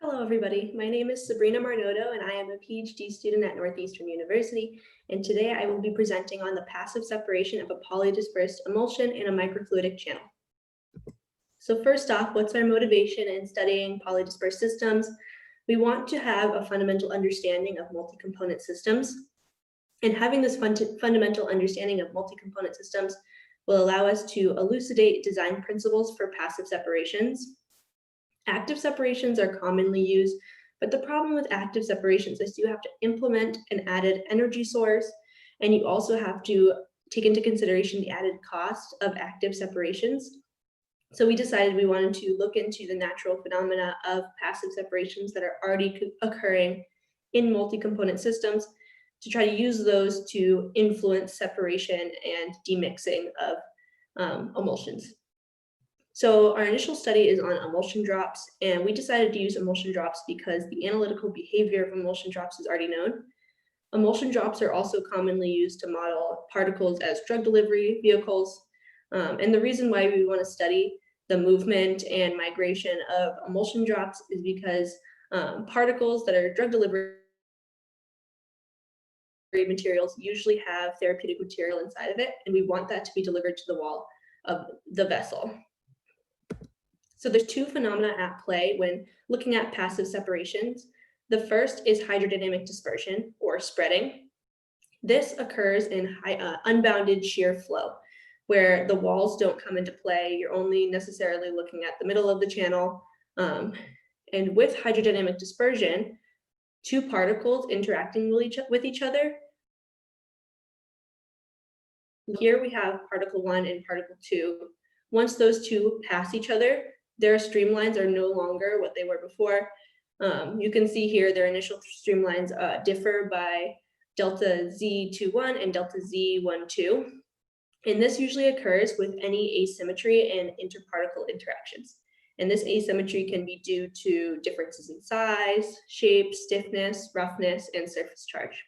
Hello, everybody. My name is Sabrina Marnoto, and I am a PhD student at Northeastern University. And today I will be presenting on the passive separation of a polydispersed emulsion in a microfluidic channel. So first off, what's our motivation in studying polydispersed systems? We want to have a fundamental understanding of multi-component systems. And having this fundamental understanding of multi-component systems will allow us to elucidate design principles for passive separations. Active separations are commonly used, but the problem with active separations is you have to implement an added energy source, and you also have to take into consideration the added cost of active separations. So we decided we wanted to look into the natural phenomena of passive separations that are already occurring in multi-component systems to try to use those to influence separation and demixing of emulsions. So our initial study is on emulsion drops, and we decided to use emulsion drops because the analytical behavior of emulsion drops is already known. Emulsion drops are also commonly used to model particles as drug delivery vehicles. And the reason why we want to study the movement and migration of emulsion drops is because particles that are drug delivery materials usually have therapeutic material inside of it, and we want that to be delivered to the wall of the vessel. So there's two phenomena at play when looking at passive separations. The first is hydrodynamic dispersion, or spreading. This occurs in unbounded shear flow, where the walls don't come into play. You're only necessarily looking at the middle of the channel. And with hydrodynamic dispersion, two particles interacting with each other. Here we have particle 1 and particle 2. Once those two pass each other, their streamlines are no longer what they were before. You can see here their initial streamlines differ by delta Z21 and delta Z12. And this usually occurs with any asymmetry and interparticle interactions. And this asymmetry can be due to differences in size, shape, stiffness, roughness, and surface charge.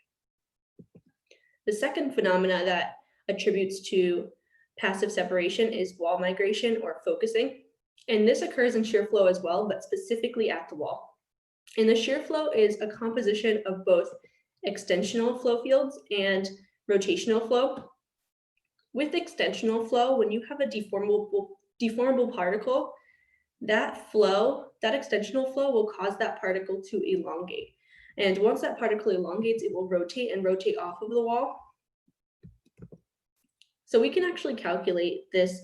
The second phenomena that attributes to passive separation is wall migration or focusing. And this occurs in shear flow as well, but specifically at the wall. And the shear flow is a composition of both extensional flow fields and rotational flow. With extensional flow, when you have a deformable particle, that extensional flow will cause that particle to elongate. And once that particle elongates, it will rotate and rotate off of the wall. So we can actually calculate this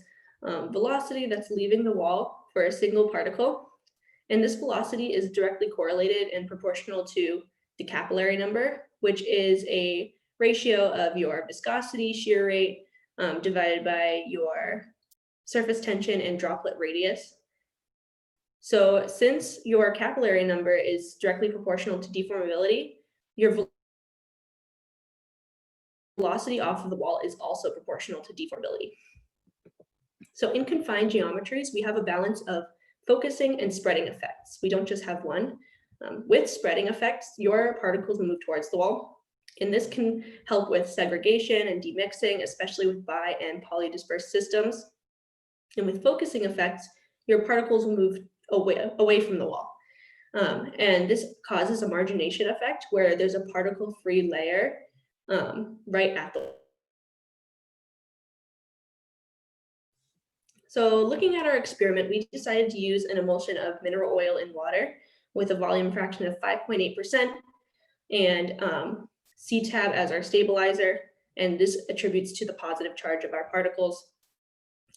velocity that's leaving the wall for a single particle. And this velocity is directly correlated and proportional to the capillary number, which is a ratio of your viscosity, shear rate, divided by your surface tension and droplet radius. So since your capillary number is directly proportional to deformability, your velocity off of the wall is also proportional to deformability. So in confined geometries, we have a balance of focusing and spreading effects. We don't just have one. With spreading effects, your particles move towards the wall. And this can help with segregation and demixing, especially with bi- and polydispersed systems. And with focusing effects, your particles will move away from the wall. And this causes a margination effect where there's a particle-free layer right at the wall. So looking at our experiment, we decided to use an emulsion of mineral oil in water with a volume fraction of 5.8% and CTAB as our stabilizer, and this attributes to the positive charge of our particles.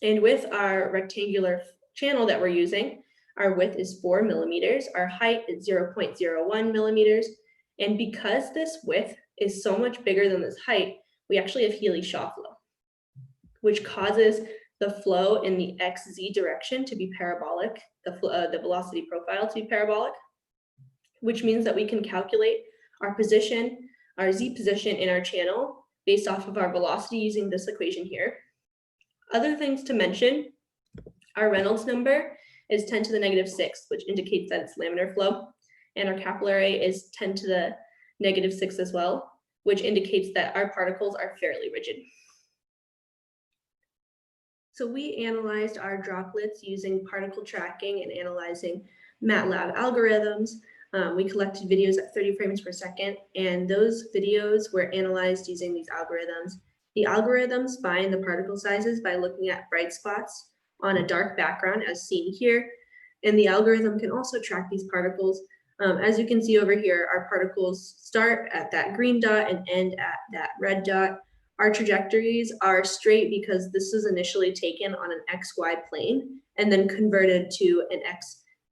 And with our rectangular channel that we're using, our width is 4 millimeters, our height is 0.01 millimeters, and because this width is so much bigger than this height, we actually have Healy-Shaw flow, which causes the flow in the XZ direction to be parabolic, the velocity profile to be parabolic, which means that we can calculate our position, our Z position in our channel based off of our velocity using this equation here. Other things to mention, our Reynolds number is 10 to the negative 6, which indicates that it's laminar flow, and our capillary is 10 to the negative 6 as well, which indicates that our particles are fairly rigid. So we analyzed our droplets using particle tracking and analyzing MATLAB algorithms. We collected videos at 30 frames per second, and those videos were analyzed using these algorithms. The algorithms find the particle sizes by looking at bright spots on a dark background, as seen here, and the algorithm can also track these particles. As you can see over here, our particles start at that green dot and end at that red dot. Our trajectories are straight because this is initially taken on an XY plane and then converted to an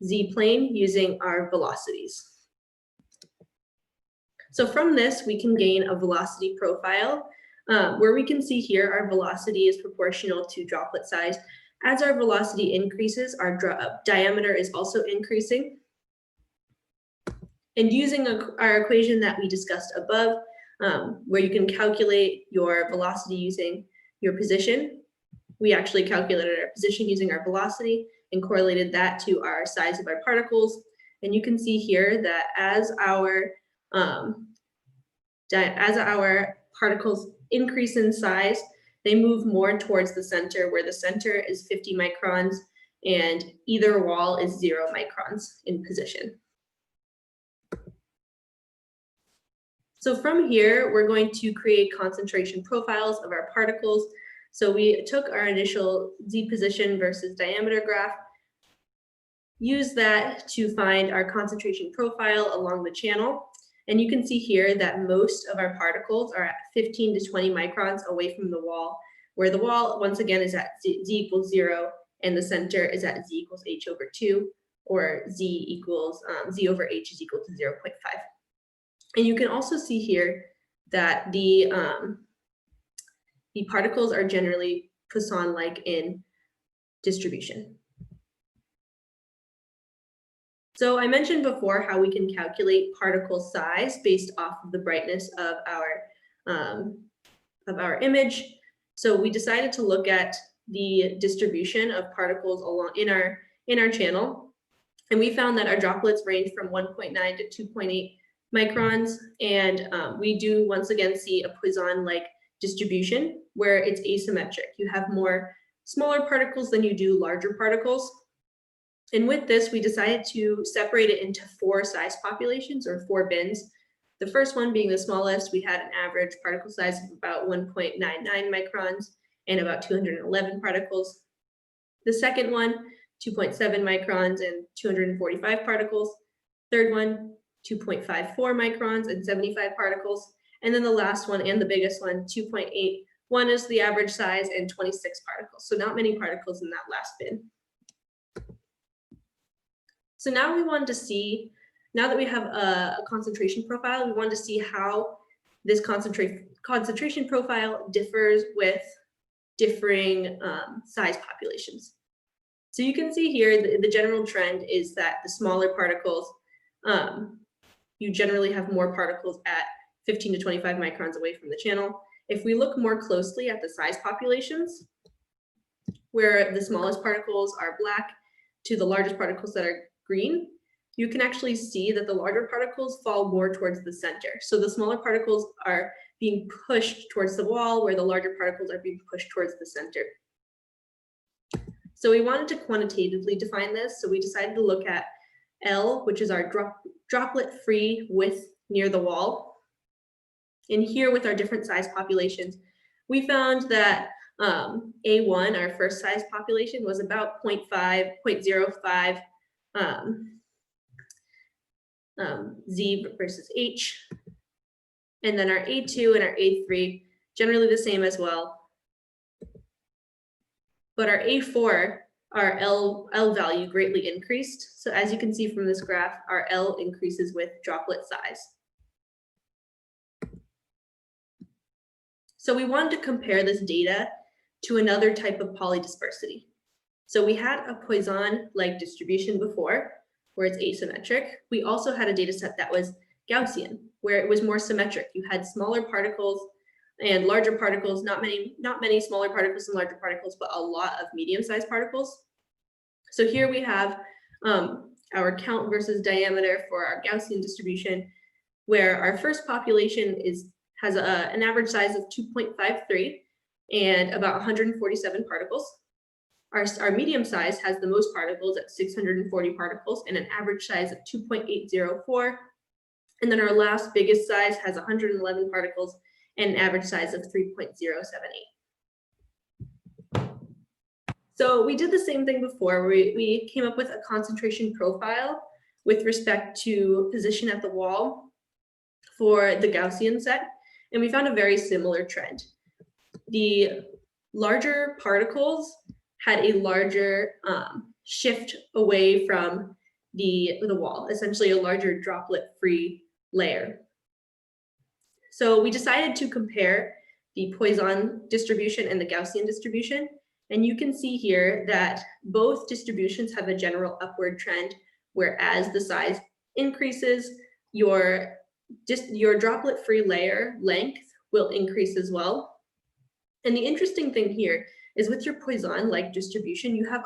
XZ plane using our velocities. So from this, we can gain a velocity profile where we can see here our velocity is proportional to droplet size. As our velocity increases, our diameter is also increasing. And using our equation that we discussed above, where you can calculate your velocity using your position, we actually calculated our position using our velocity and correlated that to our size of our particles. And you can see here that as our particles increase in size, they move more towards the center, where the center is 50 microns and either wall is 0 microns in position. So from here, we're going to create concentration profiles of our particles. So we took our initial Z position versus diameter graph, used that to find our concentration profile along the channel. And you can see here that most of our particles are at 15 to 20 microns away from the wall, where the wall, once again, is at Z equals 0, and the center is at Z equals H over 2, or Z over H is equal to 0.5. And you can also see here that the particles are generally Poisson-like in distribution. So I mentioned before how we can calculate particle size based off of the brightness of our image. So we decided to look at the distribution of particles along in our channel, and we found that our droplets range from 1.9 to 2.8 microns, and we do once again see a Poisson-like distribution where it's asymmetric. You have more smaller particles than you do larger particles. And with this, we decided to separate it into 4 size populations, or 4 bins. The first one being the smallest, we had an average particle size of about 1.99 microns and about 211 particles. The second one, 2.7 microns and 245 particles. Third one, 2.54 microns and 75 particles. And then the last one and the biggest one, 2.81 is the average size and 26 particles. So not many particles in that last bin. So now we wanted to see, now that we have a concentration profile, we wanted to see how this concentration profile differs with differing size populations. So you can see here the general trend is that the smaller particles, you generally have more particles at 15 to 25 microns away from the channel. If we look more closely at the size populations, where the smallest particles are black to the largest particles that are green, you can actually see that the larger particles fall more towards the center. So the smaller particles are being pushed towards the wall, where the larger particles are being pushed towards the center. So we wanted to quantitatively define this, so we decided to look at L, which is our droplet-free width near the wall. And here with our different size populations, we found that A1, our first size population, was about 0.05 Z versus H. And then our A2 and our A3, generally the same as well. But our A4, our L value greatly increased. So as you can see from this graph, our L increases with droplet size. So we wanted to compare this data to another type of polydispersity. So we had a Poisson-like distribution before, where it's asymmetric. We also had a data set that was Gaussian, where it was more symmetric. You had smaller particles and larger particles, not many smaller particles and larger particles, but a lot of medium-sized particles. So here we have our count versus diameter for our Gaussian distribution, where our first population has an average size of 2.53 and about 147 particles. Our medium size has the most particles at 640 particles and an average size of 2.804. And then our last biggest size has 111 particles and an average size of 3.078. So we did the same thing before. We came up with a concentration profile with respect to position at the wall for the Gaussian set, and we found a very similar trend. The larger particles had a larger shift away from the wall, essentially a larger droplet-free layer. So we decided to compare the Poisson distribution and the Gaussian distribution, and you can see here that both distributions have a general upward trend, whereas the size increases, your droplet-free layer length will increase as well. And the interesting thing here is with your Poisson-like distribution, you have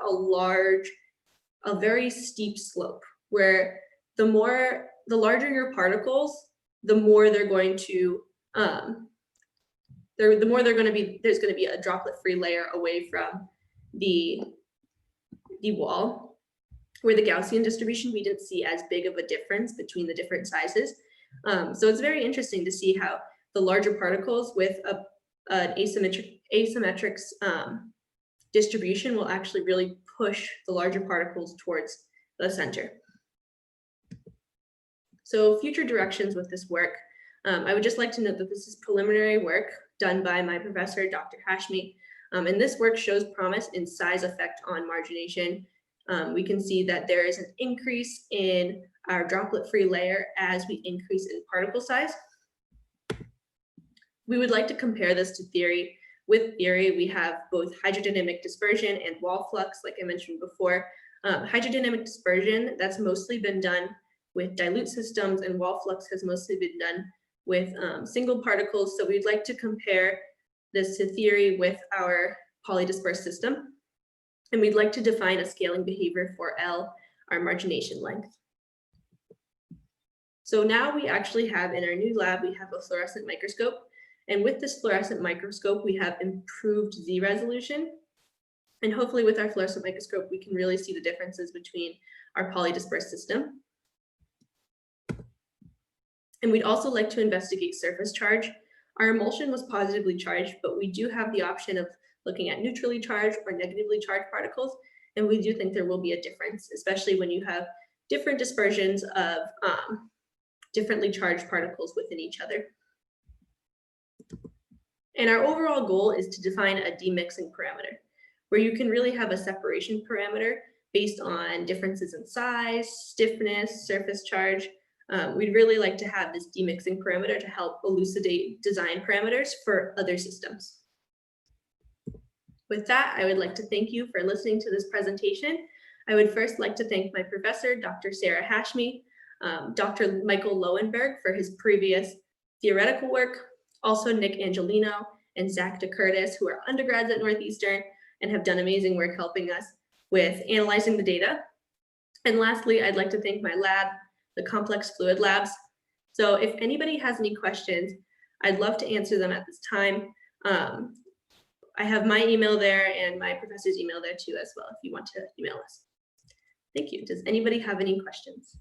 a very steep slope where the larger your particles, the more they're going to there's going to be a droplet-free layer away from the wall. Where the Gaussian distribution, we didn't see as big of a difference between the different sizes. So it's very interesting to see how the larger particles with an asymmetric distribution will actually really push the larger particles towards the center. So future directions with this work, I would just like to note that this is preliminary work done by my professor, Dr. Hashmi, and this work shows promise in size effect on margination. We can see that there is an increase in our droplet-free layer as we increase in particle size. We would like to compare this to theory. With theory, we have both hydrodynamic dispersion and wall flux, like I mentioned before. Hydrodynamic dispersion, that's mostly been done with dilute systems, and wall flux has mostly been done with single particles. So we'd like to compare this to theory with our polydispersed system. And we'd like to define a scaling behavior for L, our margination length. So now we actually have in our new lab, we have a fluorescent microscope. And with this fluorescent microscope, we have improved Z resolution. And hopefully with our fluorescent microscope, we can really see the differences between our polydispersed system. And we'd also like to investigate surface charge. Our emulsion was positively charged, but we do have the option of looking at neutrally charged or negatively charged particles. And we do think there will be a difference, especially when you have different dispersions of differently charged particles within each other. And our overall goal is to define a demixing parameter, where you can really have a separation parameter based on differences in size, stiffness, surface charge. We'd really like to have this demixing parameter to help elucidate design parameters for other systems. With that, I would like to thank you for listening to this presentation. I would first like to thank my professor, Dr. Sarah Hashmi, Dr. Michael Lowenberg for his previous theoretical work, also Nick Angelino and Zach DeCurtis, who are undergrads at Northeastern and have done amazing work helping us with analyzing the data. And lastly, I'd like to thank my lab, the Complex Fluid Labs. So if anybody has any questions, I'd love to answer them at this time. I have my email there and my professor's email there too as well if you want to email us. Thank you. Does anybody have any questions?